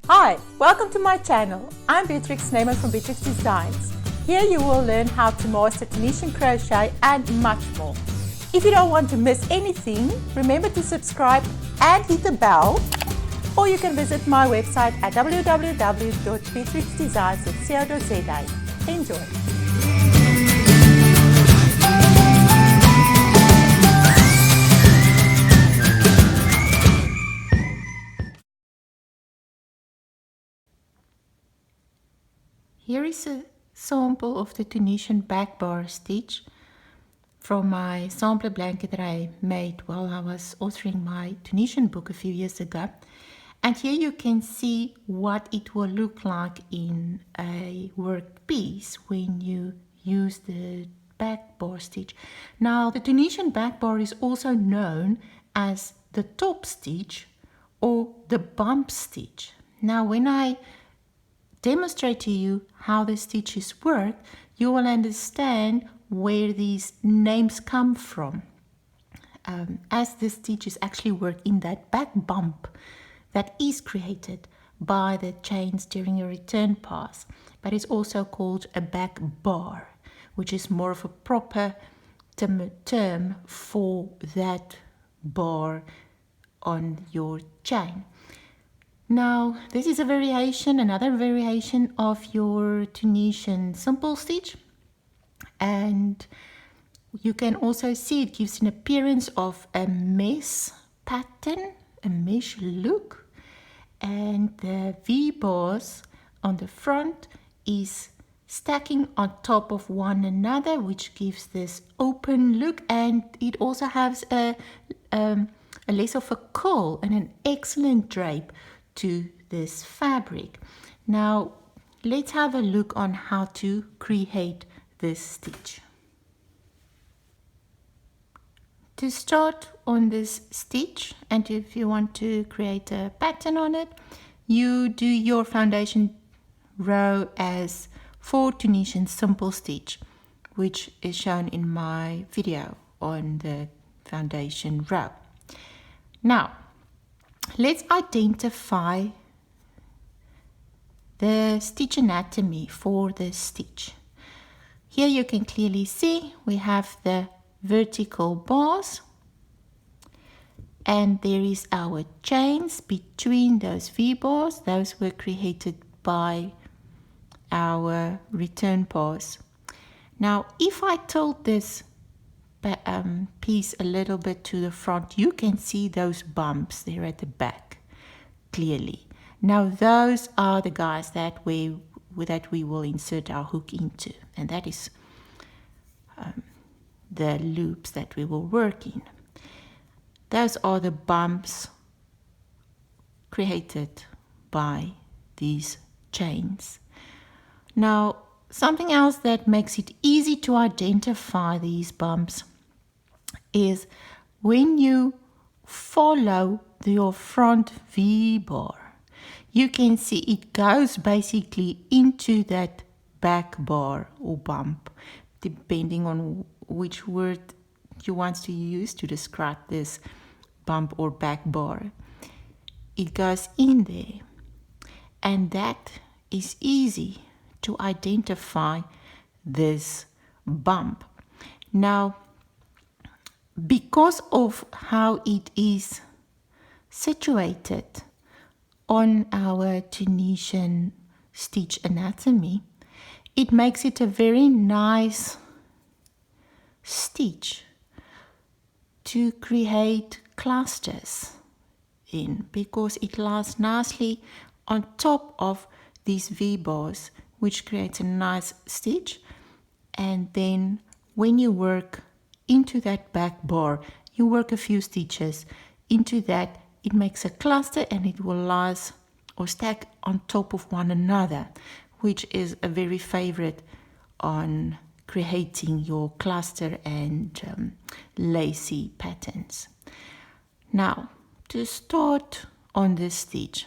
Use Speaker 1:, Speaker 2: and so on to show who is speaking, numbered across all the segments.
Speaker 1: Hi, welcome to my channel. I'm Beatrix Snyman from Beatrix Designs. Here you will learn how to master Tunisian crochet and much more. If you don't want to miss anything, remember to subscribe and hit the bell, or you can visit my website at www.beatrixdesigns.co.za. Enjoy! Here is a sample of the Tunisian Back Bar Stitch from my sampler blanket that I made while I was authoring my Tunisian book a few years ago. And here you can see what it will look like in a work piece when you use the back bar stitch. Now, the Tunisian back bar is also known as the top stitch or the bump stitch. Now, when I demonstrate to you how the stitches work, you will understand where these names come from, as the stitches actually work in that back bump that is created by the chains during a return pass, but it's also called a back bar, which is more of a proper term for that bar on your chain. Now, this is a variation, another variation of your Tunisian Simple Stitch, and you can also see it gives an appearance of a mesh pattern, a mesh look, and the V-bars on the front is stacking on top of one another, which gives this open look, and it also has a less of a curl and an excellent drape to this fabric. Now let's have a look on how to create this stitch. To start on this stitch, and if you want to create a pattern on it, you do your foundation row as 4 Tunisian Simple Stitch, which is shown in my video on the foundation row. Now let's identify the stitch anatomy for this stitch. Here you can clearly see we have the vertical bars, and there is our chains between those V-bars. Those were created by our return pass. Now, if I tilt this piece a little bit to the front, you can see those bumps there at the back clearly. Now those are the guys that we will insert our hook into, and that is the loops that we will work in. Those are the bumps created by these chains. Now, something else that makes it easy to identify these bumps is when you follow your front V-bar, you can see it goes basically into that back bar or bump, depending on which word you want to use to describe this bump or back bar. It goes in there, and that is easy to identify this bump. Now, because of how it is situated on our Tunisian stitch anatomy, it makes it a very nice stitch to create clusters in, because it lies nicely on top of these V-bars, which creates a nice stitch. And then when you work into that back bar, you work a few stitches into that, it makes a cluster, and it will lie or stack on top of one another, which is a very favorite on creating your cluster and lacy patterns. Now, to start on this stitch,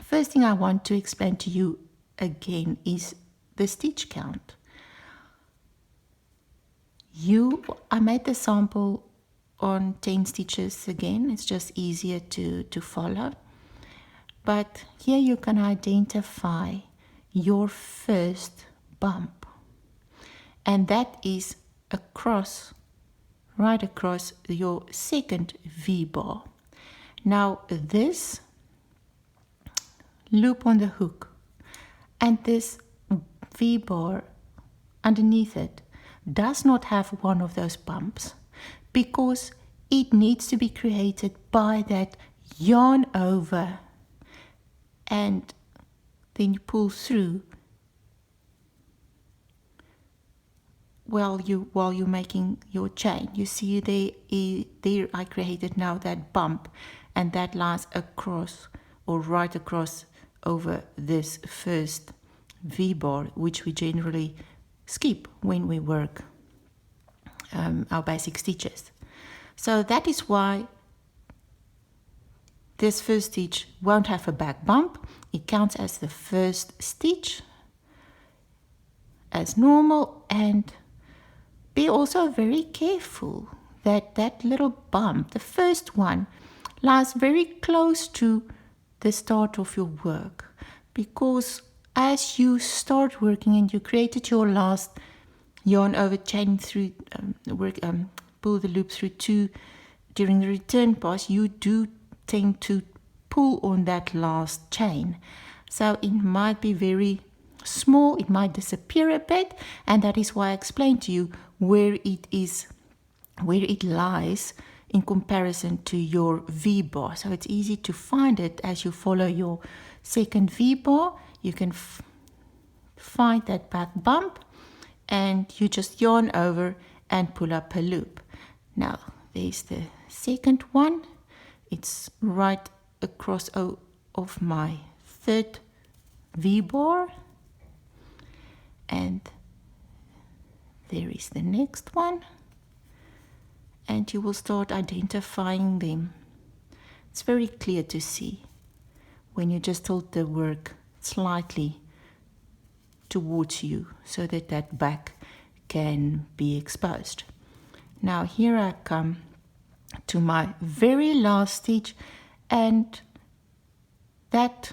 Speaker 1: first thing I want to explain to you again is the stitch count. I made the sample on 10 stitches again. It's just easier to follow. But here you can identify your first bump, and that is right across your second V-bar. Now this loop on the hook and this V-bar underneath it does not have one of those bumps because it needs to be created by that yarn over and then you pull through while you're making your chain. You see there I created now that bump, and that lies across or right across over this first V-bar, which we generally skip when we work our basic stitches. So that is why this first stitch won't have a back bump. It counts as the first stitch as normal, and be also very careful that that little bump, the first one, lies very close to the start of your work, because as you start working and you created your last yarn over chain through pull the loop through 2 during the return pass, you do tend to pull on that last chain, so it might be very small, it might disappear a bit, and that is why I explained to you where it lies in comparison to your V-bar. So it's easy to find it as you follow your second V-bar. You can find that back bump and you just yarn over and pull up a loop. Now there's the second one. It's right across of my third V-bar, and there is the next one, and you will start identifying them. It's very clear to see when you just tilt the work slightly towards you so that that back can be exposed. Now here I come to my very last stitch, and that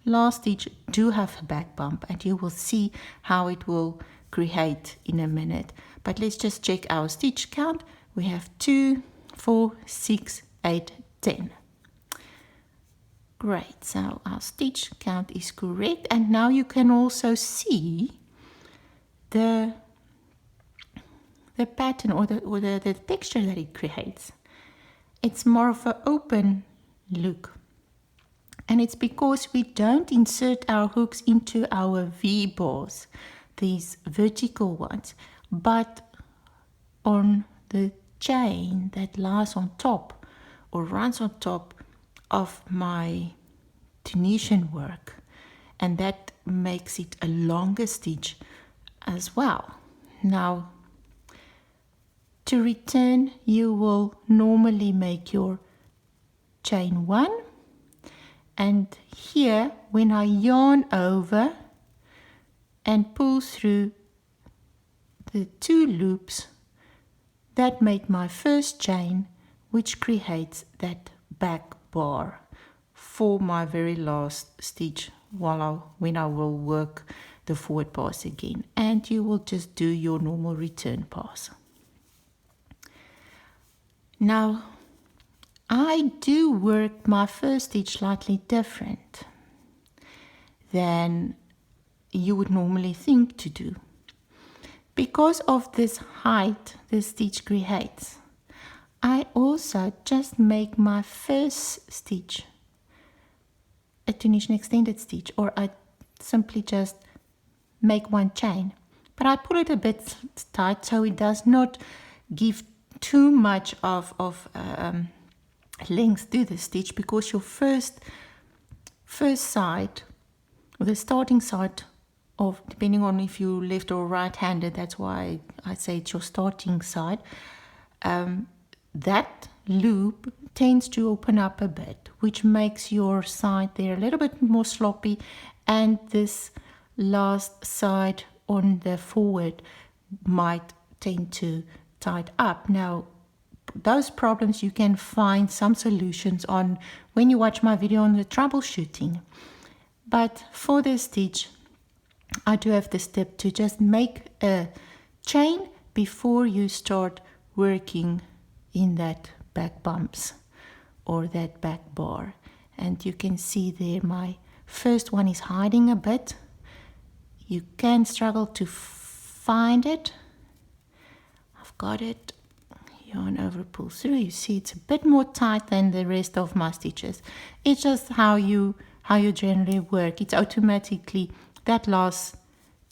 Speaker 1: last stitch do have a back bump, and you will see how it will create in a minute. But let's just check our stitch count. We have 2, 4, 6, 8, 10. Great, so our stitch count is correct, and now you can also see the pattern or the texture that it creates. It's more of an open look, and it's because we don't insert our hooks into our V-bars, these vertical ones, but on the chain that lies on top or runs on top of my Tunisian work, and that makes it a longer stitch as well. Now to return, you will normally make your chain 1, and here when I yarn over and pull through the 2 loops, that made my first chain, which creates that back bar for my very last stitch when I will work the forward pass again, and you will just do your normal return pass. Now I do work my first stitch slightly different than you would normally think to do. Because of this height this stitch creates, I also just make my first stitch a Tunisian extended stitch, or I simply just make 1 chain, but I pull it a bit tight so it does not give too much of length to the stitch, because your first side, or the starting side of, depending on if you left or right-handed, that's why I say it's your starting side, that loop tends to open up a bit, which makes your side there a little bit more sloppy, and this last side on the forward might tend to tight up. Now those problems you can find some solutions on when you watch my video on the troubleshooting. But for this stitch, I do have the step to just make a chain before you start working in that back bumps or that back bar. And you can see there my first one is hiding a bit. You can struggle to find it. I've got it. Yarn over, pull through. You see it's a bit more tight than the rest of my stitches. It's just how you generally work. It's automatically that last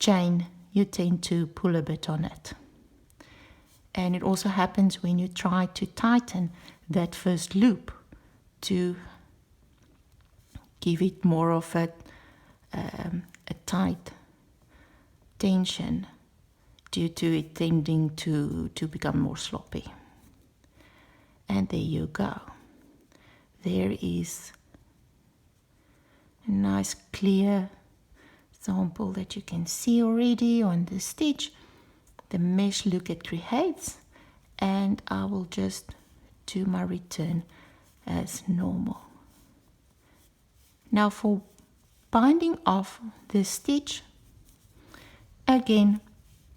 Speaker 1: chain you tend to pull a bit on it. And it also happens when you try to tighten that first loop to give it more of a tight tension due to it tending to become more sloppy. And there you go. There is a nice clear sample that you can see already on the stitch, the mesh look it creates, and I will just do my return as normal. Now for binding off the stitch, again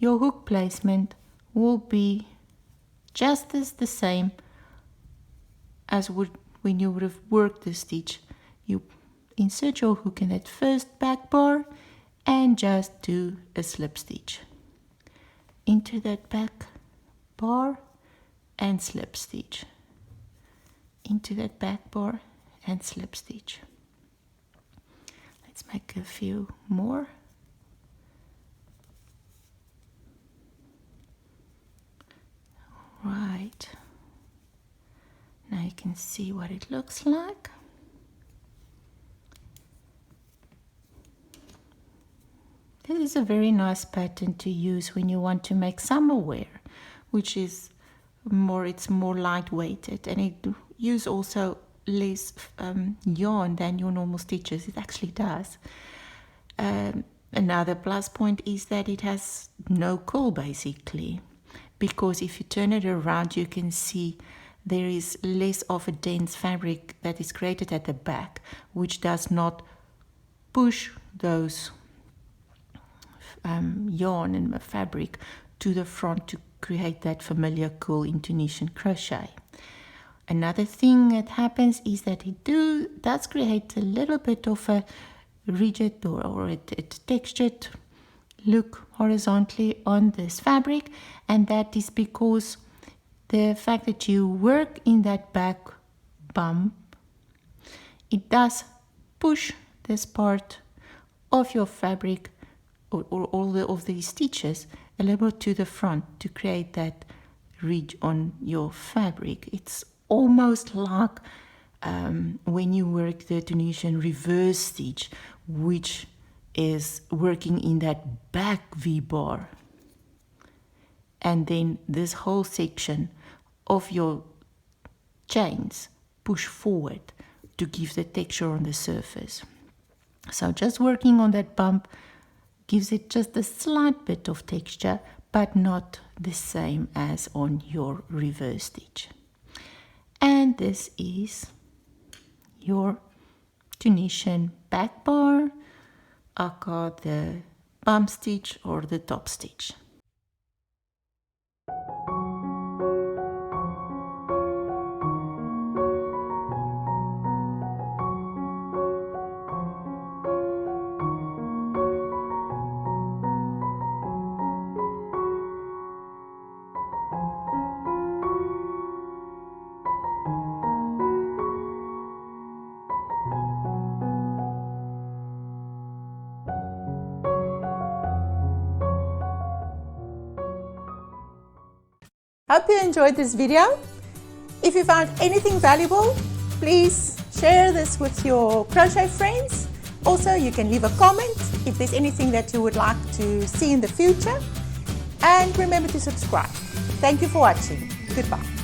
Speaker 1: your hook placement will be just as the same as when you would have worked the stitch. You insert your hook in that first back bar and just do a slip stitch into that back bar and slip stitch into that back bar and slip stitch. Let's make a few more. Right, now you can see what it looks like. This is a very nice pattern to use when you want to make summer wear, which is it's more lightweighted, and it uses also less yarn than your normal stitches. It actually does. Another plus point is that it has no curl basically, because if you turn it around you can see there is less of a dense fabric that is created at the back, which does not push those yarn and fabric to the front to create that familiar curl in Tunisian crochet. Another thing that happens is that it does create a little bit of a rigid or a textured look horizontally on this fabric, and that is because the fact that you work in that back bump, it does push this part of your fabric or all of these stitches a little to the front to create that ridge on your fabric. It's almost like when you work the Tunisian reverse stitch, which is working in that back V-bar, and then this whole section of your chains push forward to give the texture on the surface. So just working on that bump gives it just a slight bit of texture, but not the same as on your reverse stitch. And this is your Tunisian back bar, aka the bump stitch or the top stitch.
Speaker 2: Hope you enjoyed this video. If you found anything valuable, please share this with your crochet friends. Also, you can leave a comment if there's anything that you would like to see in the future. And remember to subscribe. Thank you for watching. Goodbye.